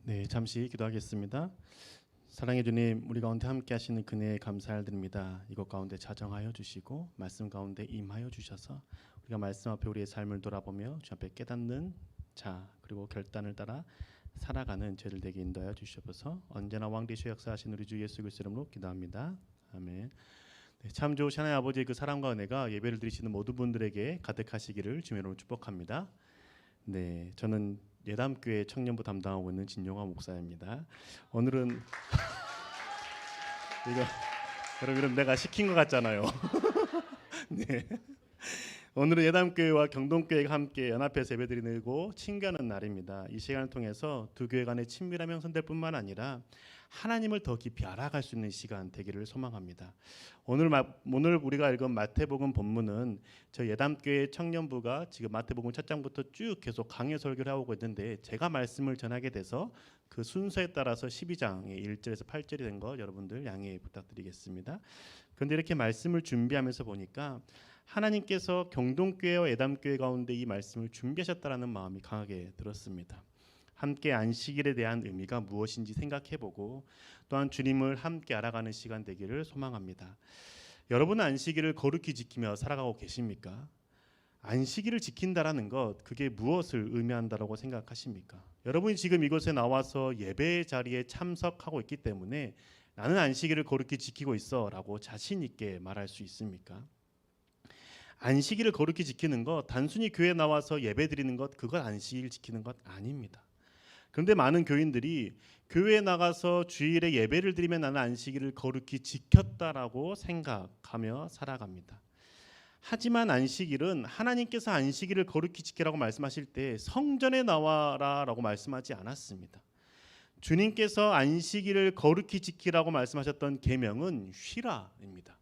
네, 잠시 기도하겠습니다. 사랑해 주님, 우리 가운데 함께 하시는 그네에 감사드립니다. 이것 가운데 자정하여 주시고 말씀 가운데 임하여 주셔서 우리가 말씀 앞에 우리의 삶을 돌아보며 주 앞에 깨닫는 자 그리고 결단을 따라 살아가는 죄를 되게 인도하여 주시옵소서. 언제나 왕 되시어 역사하신 우리 주 예수 그리스도 이름으로 기도합니다. 아멘. 네, 참 좋으신 하나님 아버지의 그 사랑과 은혜가 예배를 드리시는 모든 분들에게 가득하시기를 주의 이름으로 축복합니다. 네, 저는 예담교회 청년부 담당하고 있는 진용화 목사입니다. 오늘은 이거 여러분 내가 시킨 것 같잖아요. 네. 오늘은 예담교회와 경동교회가 함께 연합해서 예배드리고 친교하는 날입니다. 이 시간을 통해서 두 교회 간의 친밀함이 형성될 뿐만 아니라 하나님을 더 깊이 알아갈 수 있는 시간 되기를 소망합니다. 오늘 우리가 읽은 마태복음 본문은 저희 예담교회 청년부가 지금 마태복음 첫 장부터 쭉 계속 강해 설교를 하고 있는데 제가 말씀을 전하게 돼서 그 순서에 따라서 12장의 1절에서 8절이 된 거 여러분들 양해 부탁드리겠습니다. 그런데 이렇게 말씀을 준비하면서 보니까 하나님께서 경동교회와 예담교회 가운데 이 말씀을 준비하셨다라는 마음이 강하게 들었습니다. 함께 안식일에 대한 의미가 무엇인지 생각해보고 또한 주님을 함께 알아가는 시간 되기를 소망합니다. 여러분은 안식일을 거룩히 지키며 살아가고 계십니까? 안식일을 지킨다라는 것 그게 무엇을 의미한다라고 생각하십니까? 여러분이 지금 이곳에 나와서 예배의 자리에 참석하고 있기 때문에 나는 안식일을 거룩히 지키고 있어라고 자신 있게 말할 수 있습니까? 안식일을 거룩히 지키는 것 단순히 교회에 나와서 예배 드리는 것 그것 안식일 지키는 것 아닙니다. 그런데 많은 교인들이 교회에 나가서 주일에 예배를 드리면 나는 안식일을 거룩히 지켰다라고 생각하며 살아갑니다. 하지만 안식일은 하나님께서 안식일을 거룩히 지키라고 말씀하실 때 성전에 나와라라고 말씀하지 않았습니다. 주님께서 안식일을 거룩히 지키라고 말씀하셨던 계명은 쉬라입니다.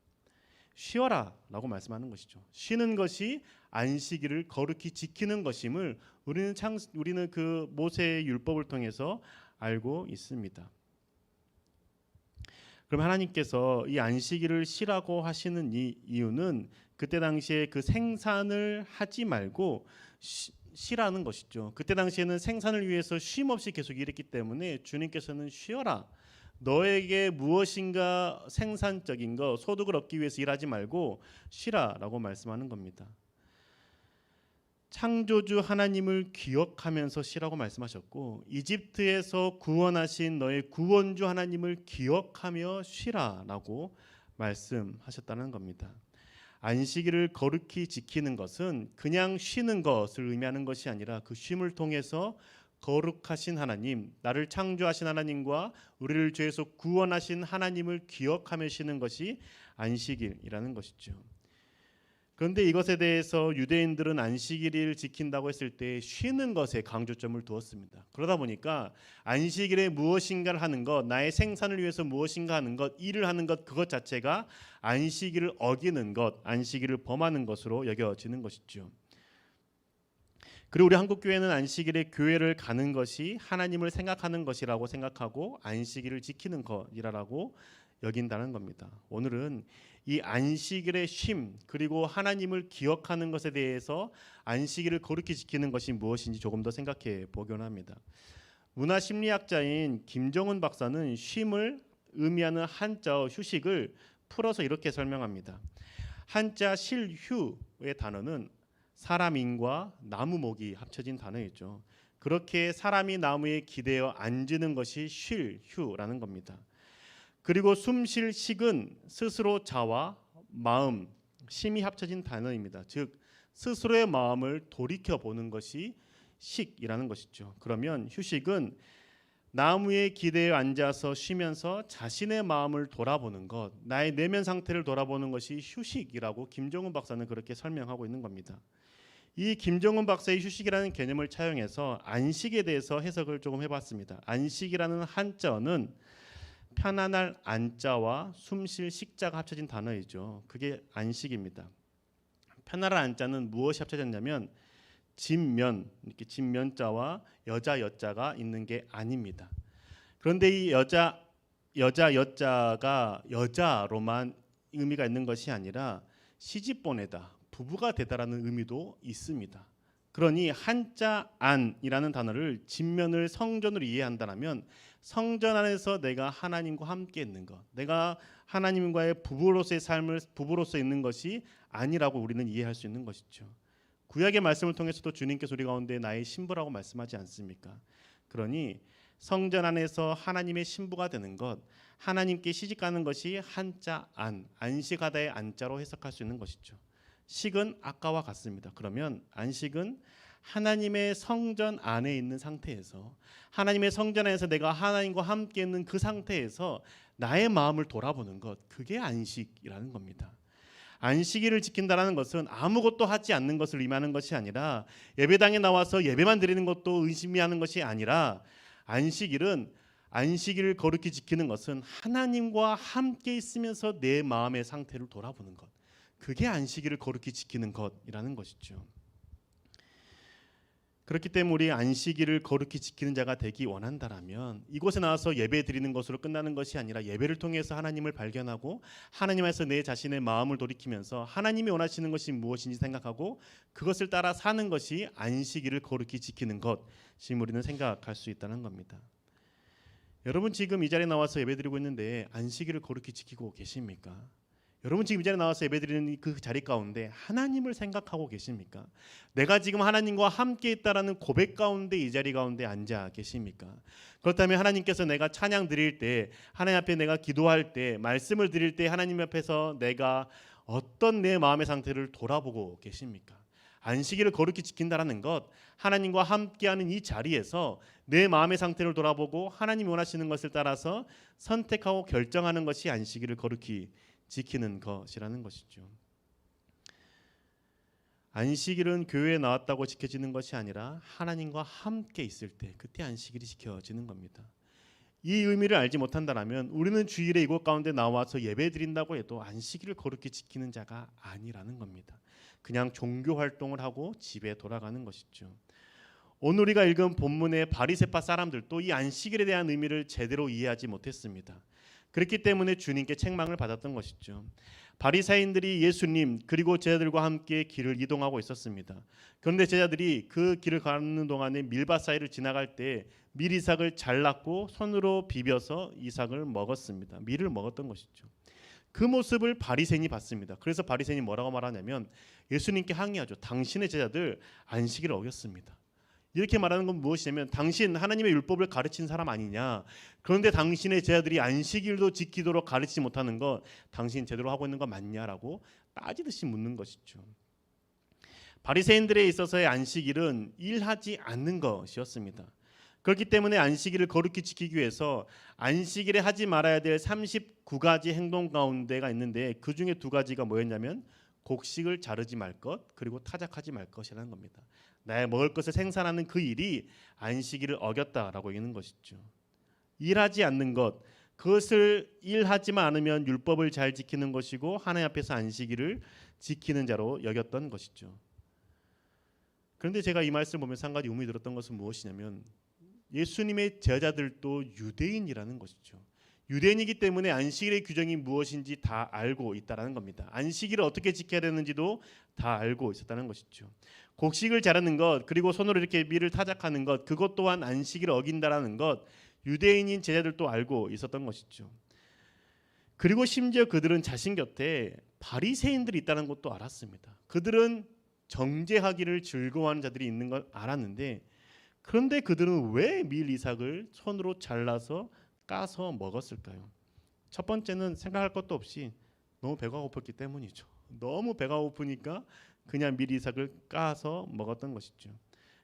쉬어라라고 말씀하는 것이죠. 쉬는 것이 안식일을 거룩히 지키는 것임을 우리는 그 모세의 율법을 통해서 알고 있습니다. 그럼 하나님께서 이 안식일을 쉬라고 하시는 이유는 그때 당시에 그 생산을 하지 말고 쉬라는 것이죠. 그때 당시에는 생산을 위해서 쉼 없이 계속 일했기 때문에 주님께서는 쉬어라. 너에게 무엇인가 생산적인 거 소득을 얻기 위해서 일하지 말고 쉬라라고 말씀하는 겁니다. 창조주 하나님을 기억하면서 쉬라고 말씀하셨고 이집트에서 구원하신 너의 구원주 하나님을 기억하며 쉬라라고 말씀하셨다는 겁니다. 안식일을 거룩히 지키는 것은 그냥 쉬는 것을 의미하는 것이 아니라 그 쉼을 통해서 거룩하신 하나님, 나를 창조하신 하나님과 우리를 죄에서 구원하신 하나님을 기억하며 쉬는 것이 안식일이라는 것이죠. 그런데 이것에 대해서 유대인들은 안식일을 지킨다고 했을 때 쉬는 것에 강조점을 두었습니다. 그러다 보니까 안식일에 무엇인가를 하는 것, 나의 생산을 위해서 무엇인가 하는 것, 일을 하는 것 그것 자체가 안식일을 어기는 것, 안식일을 범하는 것으로 여겨지는 것이죠. 그리고 우리 한국교회는 안식일에 교회를 가는 것이 하나님을 생각하는 것이라고 생각하고 안식일을 지키는 것이라고 여긴다는 겁니다. 오늘은 이 안식일의 쉼 그리고 하나님을 기억하는 것에 대해서 안식일을 거룩히 지키는 것이 무엇인지 조금 더 생각해 보곤 합니다. 문화심리학자인 김정은 박사는 쉼을 의미하는 한자 휴식을 풀어서 이렇게 설명합니다. 한자 실휴의 단어는 사람인과 나무 목이 합쳐진 단어이죠. 그렇게 사람이 나무에 기대어 앉는 것이 쉴휴라는 겁니다. 그리고 숨쉴 식은 스스로 자와 마음, 심이 합쳐진 단어입니다. 즉 스스로의 마음을 돌이켜 보는 것이 식이라는 것이죠. 그러면 휴식은 나무에 기대어 앉아서 쉬면서 자신의 마음을 돌아보는 것, 나의 내면 상태를 돌아보는 것이 휴식이라고 김정은 박사는 그렇게 설명하고 있는 겁니다. 이 김정은 박사의 휴식이라는 개념을 차용해서 안식에 대해서 해석을 조금 해봤습니다. 안식이라는 한자어는 편안할 안자와 숨쉴 식자가 합쳐진 단어이죠. 그게 안식입니다. 편안할 안자는 무엇이 합쳐졌냐면 진면, 이렇게 진면자와 여자 여자가 있는 게 아닙니다. 그런데 이 여자 여자가 여자로만 의미가 있는 것이 아니라 시집 보내다, 부부가 되다라는 의미도 있습니다. 그러니 한자 안이라는 단어를 진면을 성전으로 이해한다면 성전 안에서 내가 하나님과 함께 있는 것, 내가 하나님과의 부부로서의 삶을 부부로서 있는 것이 아니라고 우리는 이해할 수 있는 것이죠. 구약의 말씀을 통해서도 주님께서 우리 가운데 나의 신부라고 말씀하지 않습니까? 그러니 성전 안에서 하나님의 신부가 되는 것, 하나님께 시집가는 것이 한자 안, 안식하다의 안자로 해석할 수 있는 것이죠. 식은 아까와 같습니다. 그러면 안식은 하나님의 성전 안에 있는 상태에서, 하나님의 성전 안에서 내가 하나님과 함께 있는 그 상태에서 나의 마음을 돌아보는 것, 그게 안식이라는 겁니다. 안식일을 지킨다는 것은 아무것도 하지 않는 것을 의미하는 것이 아니라, 예배당에 나와서 예배만 드리는 것도 의미하는 것이 아니라, 안식일을 거룩히 지키는 것은 하나님과 함께 있으면서 내 마음의 상태를 돌아보는 것, 그게 안식일을 거룩히 지키는 것이라는 것이죠. 그렇기 때문에 우리 안식일을 거룩히 지키는 자가 되기 원한다라면 이곳에 나와서 예배 드리는 것으로 끝나는 것이 아니라 예배를 통해서 하나님을 발견하고 하나님 안에서 내 자신의 마음을 돌이키면서 하나님이 원하시는 것이 무엇인지 생각하고 그것을 따라 사는 것이 안식일을 거룩히 지키는 것이 우리는 생각할 수 있다는 겁니다. 여러분 지금 이 자리에 나와서 예배 드리고 있는데 안식일을 거룩히 지키고 계십니까? 여러분 지금 이 자리에 나와서 예배드리는 그 자리 가운데 하나님을 생각하고 계십니까? 내가 지금 하나님과 함께 있다라는 고백 가운데 이 자리 가운데 앉아 계십니까? 그렇다면 하나님께서 내가 찬양 드릴 때, 하나님 앞에 내가 기도할 때, 말씀을 드릴 때 하나님 앞에서 내가 어떤 내 마음의 상태를 돌아보고 계십니까? 안식일을 거룩히 지킨다라는 것, 하나님과 함께하는 이 자리에서 내 마음의 상태를 돌아보고 하나님이 원하시는 것을 따라서 선택하고 결정하는 것이 안식일을 거룩히 지키는 것이라는 것이죠. 안식일은 교회에 나왔다고 지켜지는 것이 아니라 하나님과 함께 있을 때, 그때 안식일이 지켜지는 겁니다. 이 의미를 알지 못한다면 우리는 주일에 이곳 가운데 나와서 예배 드린다고 해도 안식일을 거룩히 지키는 자가 아니라는 겁니다. 그냥 종교 활동을 하고 집에 돌아가는 것이죠. 오늘 우리가 읽은 본문의 바리새파 사람들도 이 안식일에 대한 의미를 제대로 이해하지 못했습니다. 그렇기 때문에 주님께 책망을 받았던 것이죠. 바리새인들이 예수님 그리고 제자들과 함께 길을 이동하고 있었습니다. 그런데 제자들이 그 길을 가는 동안에 밀밭 사이를 지나갈 때 밀이삭을 잘랐고 손으로 비벼서 이삭을 먹었습니다. 밀을 먹었던 것이죠. 그 모습을 바리새인이 봤습니다. 그래서 바리새인이 뭐라고 말하냐면 예수님께 항의하죠. 당신의 제자들 안식일을 어겼습니다. 이렇게 말하는 건 무엇이냐면 당신 하나님의 율법을 가르친 사람 아니냐. 그런데 당신의 제자들이 안식일도 지키도록 가르치지 못하는 것 당신 제대로 하고 있는 거 맞냐라고 따지듯이 묻는 것이죠. 바리새인들에 있어서의 안식일은 일하지 않는 것이었습니다. 그렇기 때문에 안식일을 거룩히 지키기 위해서 안식일에 하지 말아야 될 39가지 행동 가운데가 있는데 그 중에 2가지가 뭐였냐면 곡식을 자르지 말 것, 그리고 타작하지 말 것이라는 겁니다. 나의 먹을 것을 생산하는 그 일이 안식일을 어겼다라고 얘기하는 것이죠. 일하지 않는 것, 그것을 일하지만 않으면 율법을 잘 지키는 것이고 하나님 앞에서 안식일을 지키는 자로 여겼던 것이죠. 그런데 제가 이 말씀을 보면서 한 가지 의문이 들었던 것은 무엇이냐면 예수님의 제자들도 유대인이라는 것이죠. 유대인이기 때문에 안식일의 규정이 무엇인지 다 알고 있다는 겁니다. 안식일을 어떻게 지켜야 되는지도 다 알고 있었다는 것이죠. 곡식을 자르는 것, 그리고 손으로 이렇게 밀을 타작하는 것, 그것 또한 안식일을 어긴다라는 것, 유대인인 제자들도 알고 있었던 것이죠. 그리고 심지어 그들은 자신 곁에 바리새인들이 있다는 것도 알았습니다. 그들은 정죄하기를 즐거워하는 자들이 있는 걸 알았는데, 그런데 그들은 왜 밀 이삭을 손으로 잘라서 까서 먹었을까요? 첫 번째는 생각할 것도 없이 너무 배가 고팠기 때문이죠. 너무 배가 고프니까 그냥 밀 이삭을 까서 먹었던 것이죠.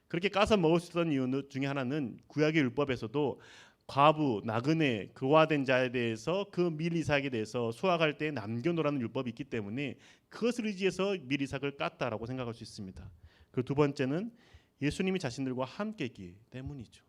그렇게 까서 먹을 수 있었던 이유 중에 하나는 구약의 율법에서도 과부, 나그네, 교화된 자에 대해서 그 밀 이삭에 대해서 수확할 때 남겨놓으라는 율법이 있기 때문에 그것을 의지해서 밀 이삭을 깠다라고 생각할 수 있습니다. 그리고 2번째는 예수님이 자신들과 함께 있기 때문이죠.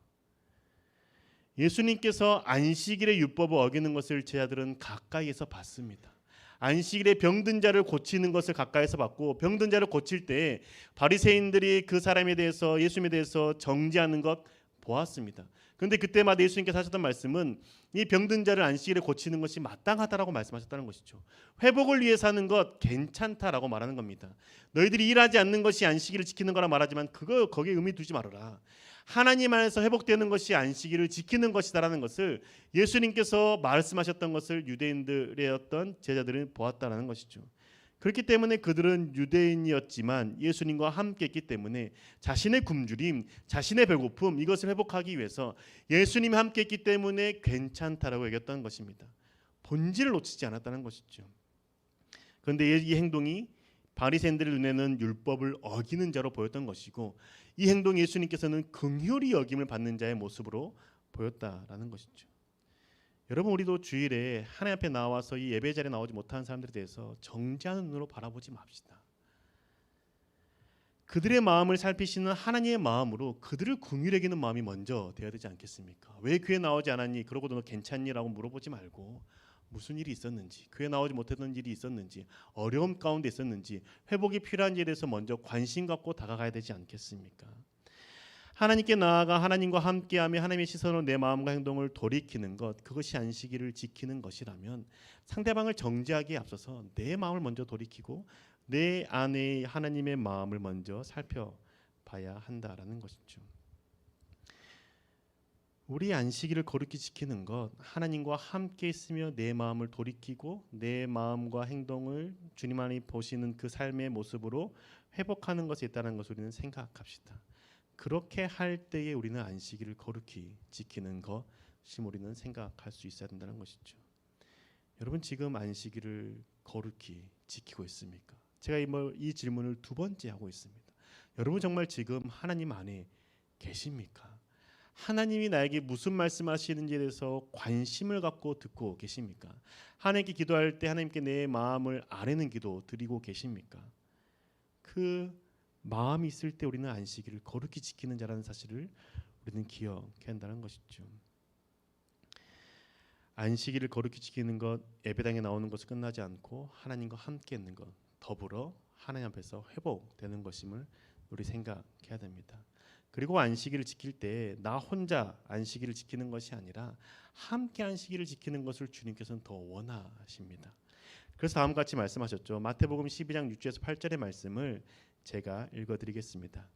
예수님께서 안식일의 율법을 어기는 것을 제자들은 가까이에서 봤습니다. 안식일에 병든 자를 고치는 것을 가까이에서 봤고 병든 자를 고칠 때 바리새인들이 그 사람에 대해서 예수님에 대해서 정죄하는 것 보았습니다. 그런데 그때마다 예수님께서 하셨던 말씀은 이 병든 자를 안식일에 고치는 것이 마땅하다라고 말씀하셨다는 것이죠. 회복을 위해서 하는 것 괜찮다라고 말하는 겁니다. 너희들이 일하지 않는 것이 안식일을 지키는 거라 말하지만 거기에 의미 두지 말아라. 하나님 안에서 회복되는 것이 안식일을 지키는 것이다라는 것을 예수님께서 말씀하셨던 것을 유대인들의 어떤 제자들은 보았다라는 것이죠. 그렇기 때문에 그들은 유대인이었지만 예수님과 함께 했기 때문에 자신의 굶주림, 자신의 배고픔 이것을 회복하기 위해서 예수님이 함께 했기 때문에 괜찮다라고 얘기했던 것입니다. 본질을 놓치지 않았다는 것이죠. 그런데 이 행동이 바리새인들의 눈에는 율법을 어기는 자로 보였던 것이고 이 행동 예수님께서는 긍휼히 여김을 받는 자의 모습으로 보였다라는 것이죠. 여러분 우리도 주일에 하나님 앞에 나와서 이 예배 자리에 나오지 못하는 사람들에 대해서 정죄하는 눈으로 바라보지 맙시다. 그들의 마음을 살피시는 하나님의 마음으로 그들을 긍휼히 여기는 마음이 먼저 되어야 되지 않겠습니까? 왜 교회 나오지 않았니? 그러고도 너 괜찮니? 라고 물어보지 말고 무슨 일이 있었는지, 교회 나오지 못했던 일이 있었는지, 어려움 가운데 있었는지, 회복이 필요한 일에 대해서 먼저 관심 갖고 다가가야 되지 않겠습니까? 하나님께 나아가 하나님과 함께하며 하나님의 시선으로 내 마음과 행동을 돌이키는 것, 그것이 안식일을 지키는 것이라면 상대방을 정죄하기에 앞서서 내 마음을 먼저 돌이키고 내 안에 하나님의 마음을 먼저 살펴봐야 한다라는 것이죠. 우리 안식일을 거룩히 지키는 것, 하나님과 함께 있으며 내 마음을 돌이키고 내 마음과 행동을 주님 안에 보시는 그 삶의 모습으로 회복하는 것에 있다는 것을 우리는 생각합시다. 그렇게 할 때에 우리는 안식일을 거룩히 지키는 것이 우리는 생각할 수 있어야 된다는 것이죠. 여러분 지금 안식일을 거룩히 지키고 있습니까? 제가 이 질문을 두 번째 하고 있습니다. 여러분 정말 지금 하나님 안에 계십니까? 하나님이 나에게 무슨 말씀하시는지에 대해서 관심을 갖고 듣고 계십니까? 하나님께 기도할 때 하나님께 내 마음을 아뢰는 기도 드리고 계십니까? 그 마음이 있을 때 우리는 안식일을 거룩히 지키는 자라는 사실을 우리는 기억해야 한다는 것이죠. 안식일을 거룩히 지키는 것, 예배당에 나오는 것은 끝나지 않고 하나님과 함께 있는 것, 더불어 하나님 앞에서 회복되는 것임을 우리 생각해야 됩니다. 그리고 안식일을 지킬 때 나 혼자 안식일을 지키는 것이 아니라 함께 안식일을 지키는 것을 주님께서는 더 원하십니다. 그래서 다음과 같이 말씀하셨죠. 마태복음 12장 6절에서 8절의 말씀을 제가 읽어드리겠습니다.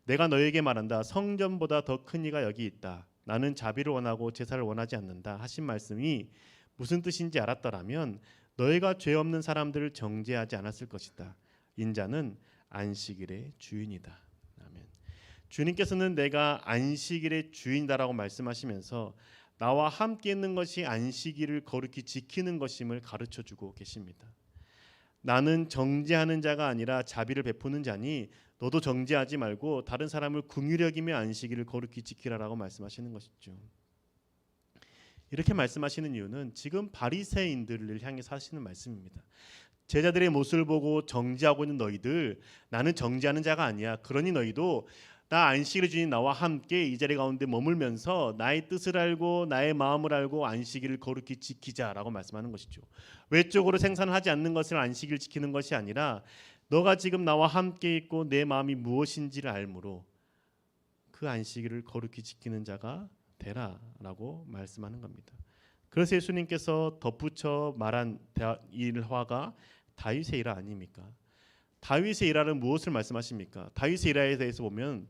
내가 너에게 말한다. 성전보다 더 큰 이가 여기 있다. 나는 자비를 원하고 제사를 원하지 않는다 하신 말씀이 무슨 뜻인지 알았더라면 너희가 죄 없는 사람들을 정죄하지 않았을 것이다. 인자는 안식일의 주인이다. 아멘. 주님께서는 내가 안식일의 주인이다라고 말씀하시면서 나와 함께 있는 것이 안식일을 거룩히 지키는 것임을 가르쳐주고 계십니다. 나는 정죄하는 자가 아니라 자비를 베푸는 자니 너도 정죄하지 말고 다른 사람을 긍휼히 여기며 안식일을 거룩히 지키라라고 말씀하시는 것이죠. 이렇게 말씀하시는 이유는 지금 바리새인들을 향해서 하시는 말씀입니다. 제자들의 모습을 보고 정죄하고 있는 너희들, 나는 정죄하는 자가 아니야. 그러니 너희도 나 안식일을 주인 나와 함께 이 자리 가운데 머물면서 나의 뜻을 알고 나의 마음을 알고 안식일을 거룩히 지키자라고 말씀하는 것이죠. 외적으로 생산을 하지 않는 것을 안식일 지키는 것이 아니라 너가 지금 나와 함께 있고 내 마음이 무엇인지를 알므로 그 안식일을 거룩히 지키는 자가 되라라고 말씀하는 겁니다. 그래서 예수님께서 덧붙여 말한 일화가 다윗의 일화 아닙니까? 다윗의 일화는 무엇을 말씀하십니까? 다윗의 일화에 대해서 보면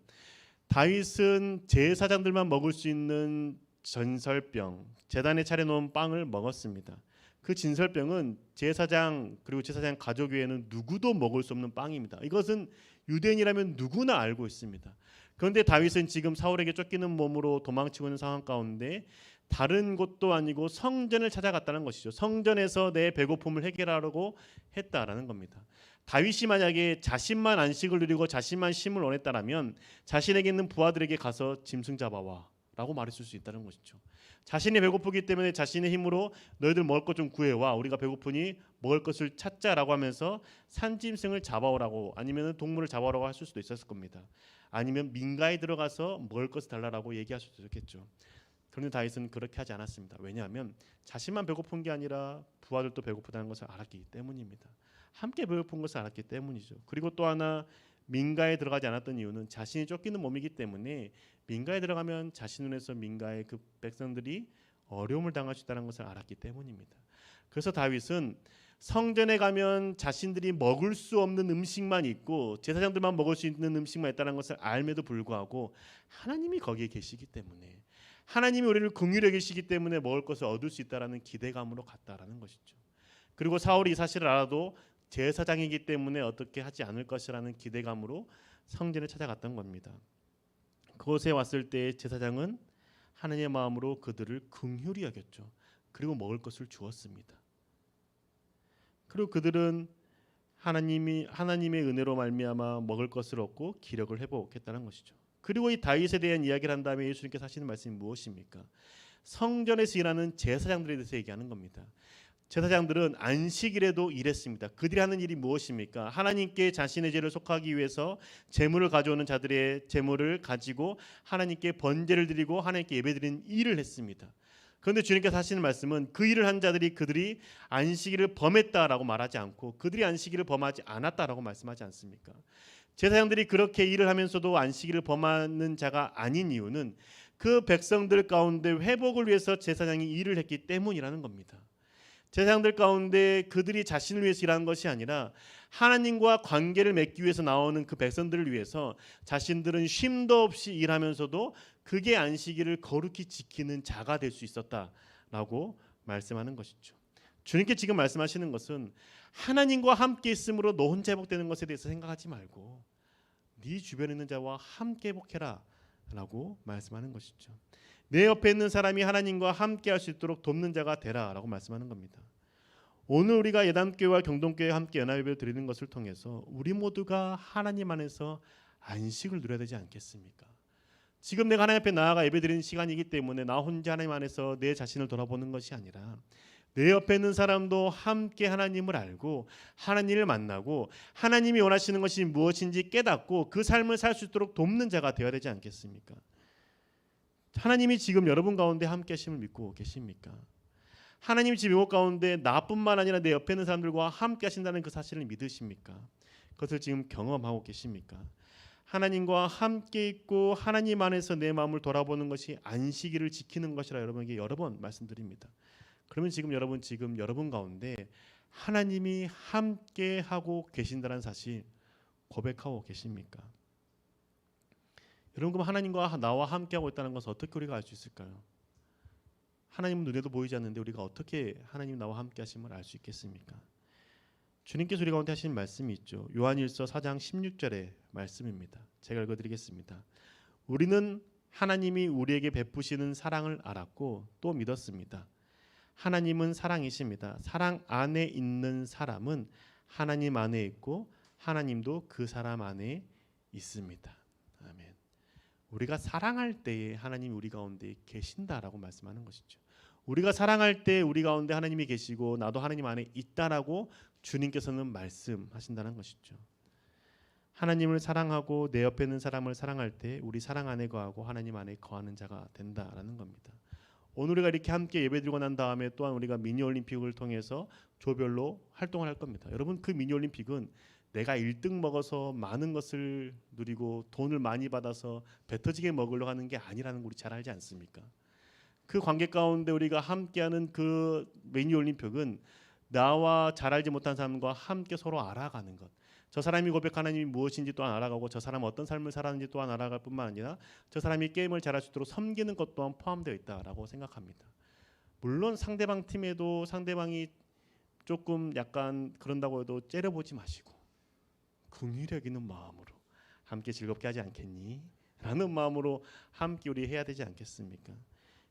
다윗은 제사장들만 먹을 수 있는 전설병, 제단에 차려놓은 빵을 먹었습니다. 그 진설병은 제사장 그리고 제사장 가족 외에는 누구도 먹을 수 없는 빵입니다. 이것은 유대인이라면 누구나 알고 있습니다. 그런데 다윗은 지금 사울에게 쫓기는 몸으로 도망치고 있는 상황 가운데 다른 곳도 아니고 성전을 찾아갔다는 것이죠. 성전에서 내 배고픔을 해결하려고 했다라는 겁니다. 다윗이 만약에 자신만 안식을 누리고 자신만 쉼을 원했다라면 자신에게 있는 부하들에게 가서 짐승 잡아와 라고 말했을 수 있다는 것이죠. 자신이 배고프기 때문에 자신의 힘으로 너희들 먹을 것 좀 구해와, 우리가 배고프니 먹을 것을 찾자라고 하면서 산짐승을 잡아오라고, 아니면 동물을 잡아오라고 했을 수도 있었을 겁니다. 아니면 민가에 들어가서 먹을 것을 달라고 얘기할 수도 있겠죠. 그런데 다윗은 그렇게 하지 않았습니다. 왜냐하면 자신만 배고픈 게 아니라 부하들도 배고프다는 것을 알았기 때문입니다. 함께 배고픈 것을 알았기 때문이죠. 그리고 또 하나 민가에 들어가지 않았던 이유는 자신이 쫓기는 몸이기 때문에 민가에 들어가면 자신 눈에서 민가의 그 백성들이 어려움을 당할 수 있다는 것을 알았기 때문입니다. 그래서 다윗은 성전에 가면 자신들이 먹을 수 없는 음식만 있고 제사장들만 먹을 수 있는 음식만 있다는 것을 알매도 불구하고 하나님이 거기에 계시기 때문에 하나님이 우리를 긍휼히 여기시기 때문에 먹을 것을 얻을 수 있다라는 기대감으로 갔다라는 것이죠. 그리고 사울이 이 사실을 알아도 제사장이기 때문에 어떻게 하지 않을 것이라는 기대감으로 성전에 찾아갔던 겁니다. 그곳에 왔을 때 제사장은 하나님의 마음으로 그들을 긍휼히 여겼죠. 그리고 먹을 것을 주었습니다. 그리고 그들은 하나님의 은혜로 말미암아 먹을 것을 얻고 기력을 회복했다는 것이죠. 그리고 이 다윗에 대한 이야기를 한 다음에 예수님께서 하시는 말씀이 무엇입니까? 성전에서 일하는 제사장들에 대해서 얘기하는 겁니다. 제사장들은 안식일에도 일했습니다. 그들이 하는 일이 무엇입니까? 하나님께 자신의 죄를 속하기 위해서 제물을 가져오는 자들의 제물을 가지고 하나님께 번제를 드리고 하나님께 예배드리는 일을 했습니다. 그런데 주님께서 하시는 말씀은 그 일을 한 자들이 그들이 안식일을 범했다라고 말하지 않고 그들이 안식일을 범하지 않았다라고 말씀하지 않습니까? 제사장들이 그렇게 일을 하면서도 안식일을 범하는 자가 아닌 이유는 그 백성들 가운데 회복을 위해서 제사장이 일을 했기 때문이라는 겁니다. 제사장들 가운데 그들이 자신을 위해서 일하는 것이 아니라 하나님과 관계를 맺기 위해서 나오는 그 백성들을 위해서 자신들은 쉼도 없이 일하면서도 그게 안식일을 거룩히 지키는 자가 될 수 있었다라고 말씀하는 것이죠. 주님께 지금 말씀하시는 것은 하나님과 함께 있음으로 너 혼자 회복되는 것에 대해서 생각하지 말고 네 주변에 있는 자와 함께 회복해라 라고 말씀하는 것이죠. 내 옆에 있는 사람이 하나님과 함께 할 수 있도록 돕는 자가 되라 라고 말씀하는 겁니다. 오늘 우리가 예담교회와 경동교회와 함께 연합예배를 드리는 것을 통해서 우리 모두가 하나님 안에서 안식을 누려야 되지 않겠습니까? 지금 내가 하나님 앞에 나아가 예배드리는 시간이기 때문에 나 혼자 하나님 안에서 내 자신을 돌아보는 것이 아니라 내 옆에 있는 사람도 함께 하나님을 알고 하나님을 만나고 하나님이 원하시는 것이 무엇인지 깨닫고 그 삶을 살 수 있도록 돕는 자가 되어야 되지 않겠습니까? 하나님이 지금 여러분 가운데 함께 하심을 믿고 계십니까? 하나님이 지금 이곳 가운데 나뿐만 아니라 내 옆에 있는 사람들과 함께 하신다는 그 사실을 믿으십니까? 그것을 지금 경험하고 계십니까? 하나님과 함께 있고 하나님 안에서 내 마음을 돌아보는 것이 안식일을 지키는 것이라 여러분에게 여러 번 말씀드립니다. 그러면 지금 여러분 가운데 하나님이 함께 하고 계신다는 사실 고백하고 계십니까? 여러분, 그럼 하나님과 나와 함께 하고 있다는 것을 어떻게 우리가 알 수 있을까요? 하나님은 눈에도 보이지 않는데 우리가 어떻게 하나님 나와 함께 하심을 알 수 있겠습니까? 주님께서 우리 가운데 하신 말씀이 있죠. 요한일서 4장 16절의 말씀입니다. 제가 읽어드리겠습니다. 우리는 하나님이 우리에게 베푸시는 사랑을 알았고 또 믿었습니다. 하나님은 사랑이십니다. 사랑 안에 있는 사람은 하나님 안에 있고 하나님도 그 사람 안에 있습니다. 아멘. 우리가 사랑할 때에 하나님이 우리 가운데 계신다라고 말씀하는 것이죠. 우리가 사랑할 때 우리 가운데 하나님이 계시고 나도 하나님 안에 있다라고 주님께서는 말씀하신다는 것이죠. 하나님을 사랑하고 내 옆에 있는 사람을 사랑할 때 우리 사랑 안에 거하고 하나님 안에 거하는 자가 된다라는 겁니다. 오늘 우리가 이렇게 함께 예배드리고 난 다음에 또한 우리가 미니올림픽을 통해서 조별로 활동을 할 겁니다. 여러분, 그 미니올림픽은 내가 1등 먹어서 많은 것을 누리고 돈을 많이 받아서 배 터지게 먹으려고 하는 게 아니라는 거 우리 잘 알지 않습니까? 그 관계 가운데 우리가 함께하는 그 미니올림픽은 나와 잘 알지 못한 사람과 함께 서로 알아가는 것. 저 사람이 고백하는 하나님이 무엇인지 또한 알아가고 저 사람은 어떤 삶을 살았는지 또한 알아갈 뿐만 아니라 저 사람이 게임을 잘할 수 있도록 섬기는 것 또한 포함되어 있다라고 생각합니다. 물론 상대방 팀에도 상대방이 조금 약간 그런다고 해도 째려보지 마시고 긍휼히 여기는 마음으로 함께 즐겁게 하지 않겠니? 라는 마음으로 함께 우리 해야 되지 않겠습니까?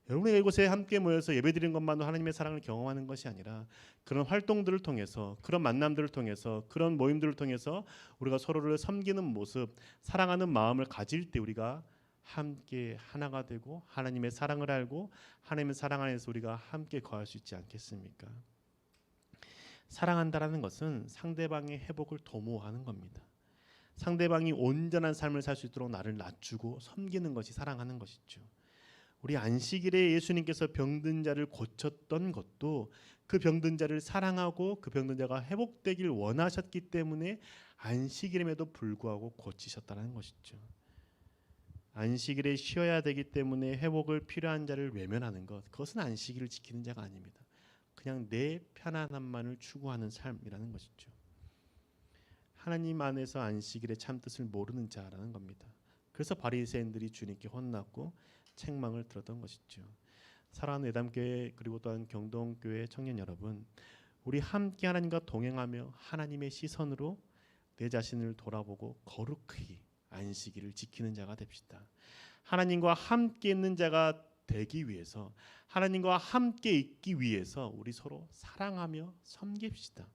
여러분이 이곳에 함께 모여서 예배드리는 것만으로 하나님의 사랑을 경험하는 것이 아니라 그런 활동들을 통해서 그런 만남들을 통해서 그런 모임들을 통해서 우리가 서로를 섬기는 모습, 사랑하는 마음을 가질 때 우리가 함께 하나가 되고 하나님의 사랑을 알고 하나님의 사랑 안에서 우리가 함께 거할 수 있지 않겠습니까? 사랑한다라는 것은 상대방의 회복을 도모하는 겁니다. 상대방이 온전한 삶을 살 수 있도록 나를 낮추고 섬기는 것이 사랑하는 것이죠. 우리 안식일에 예수님께서 병든 자를 고쳤던 것도 그 병든 자를 사랑하고 그 병든 자가 회복되길 원하셨기 때문에 안식일임에도 불구하고 고치셨다는 것이죠. 안식일에 쉬어야 되기 때문에 회복을 필요한 자를 외면하는 것, 그것은 안식일을 지키는 자가 아닙니다. 그냥 내 편안함만을 추구하는 삶이라는 것이죠. 하나님 안에서 안식일의 참 뜻을 모르는 자라는 겁니다. 그래서 바리새인들이 주님께 혼났고 책망을 들었던 것이죠. 사랑하는 예담교회 그리고 또한 경동교회 청년 여러분, 우리 함께 하나님과 동행하며 하나님의 시선으로 내 자신을 돌아보고 거룩히 안식일을 지키는 자가 됩시다. 하나님과 함께 있는 자가 되기 위해서, 하나님과 함께 있기 위해서 우리 서로 사랑하며 섬깁시다.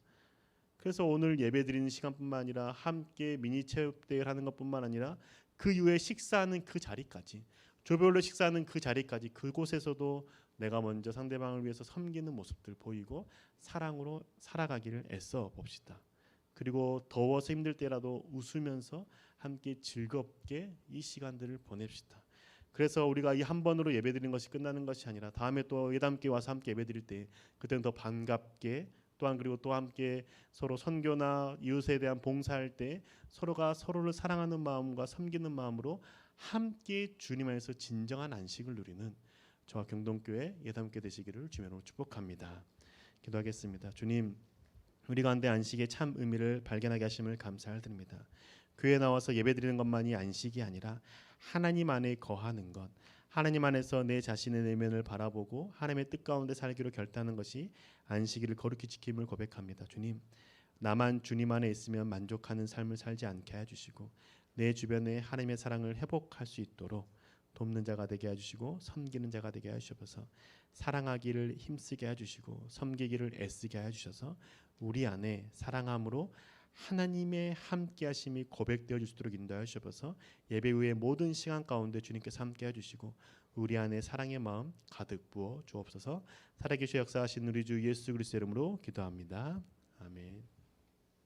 그래서 오늘 예배드리는 시간뿐만 아니라 함께 미니 체육대회를 하는 것뿐만 아니라 그 이후에 식사하는 그 자리까지, 조별로 식사하는 그 자리까지 그곳에서도 내가 먼저 상대방을 위해서 섬기는 모습들 보이고 사랑으로 살아가기를 애써 봅시다. 그리고 더워서 힘들 때라도 웃으면서 함께 즐겁게 이 시간들을 보냅시다. 그래서 우리가 이 한 번으로 예배드리는 것이 끝나는 것이 아니라 다음에 또 예담께 와서 함께 예배드릴 때 그때는 더 반갑게, 또한 그리고 또 함께 서로 선교나 이웃에 대한 봉사할 때 서로가 서로를 사랑하는 마음과 섬기는 마음으로 함께 주님 안에서 진정한 안식을 누리는 저와 경동교회 예담교회 되시기를 주님으로 축복합니다. 기도하겠습니다. 주님, 우리 가운데 안식의 참 의미를 발견하게 하심을 감사를 드립니다. 교회에 나와서 예배드리는 것만이 안식이 아니라 하나님 안에 거하는 것, 하나님 안에서 내 자신의 내면을 바라보고 하나님의 뜻 가운데 살기로 결단하는 것이 안식일을 거룩히 지킴을 고백합니다. 주님, 나만 주님 안에 있으면 만족하는 삶을 살지 않게 해주시고 내 주변에 하나님의 사랑을 회복할 수 있도록 돕는 자가 되게 해주시고 섬기는 자가 되게 해주셔서 사랑하기를 힘쓰게 해주시고 섬기기를 애쓰게 해주셔서 우리 안에 사랑함으로 하나님의 함께하심이 고백되어 줄 수 있도록 인도하여 주셔서 예배 후의 모든 시간 가운데 주님께서 함께해 주시고 우리 안에 사랑의 마음 가득 부어 주옵소서. 살아계시 역사하신 우리 주 예수 그리스도의 이름으로 기도합니다. 아멘.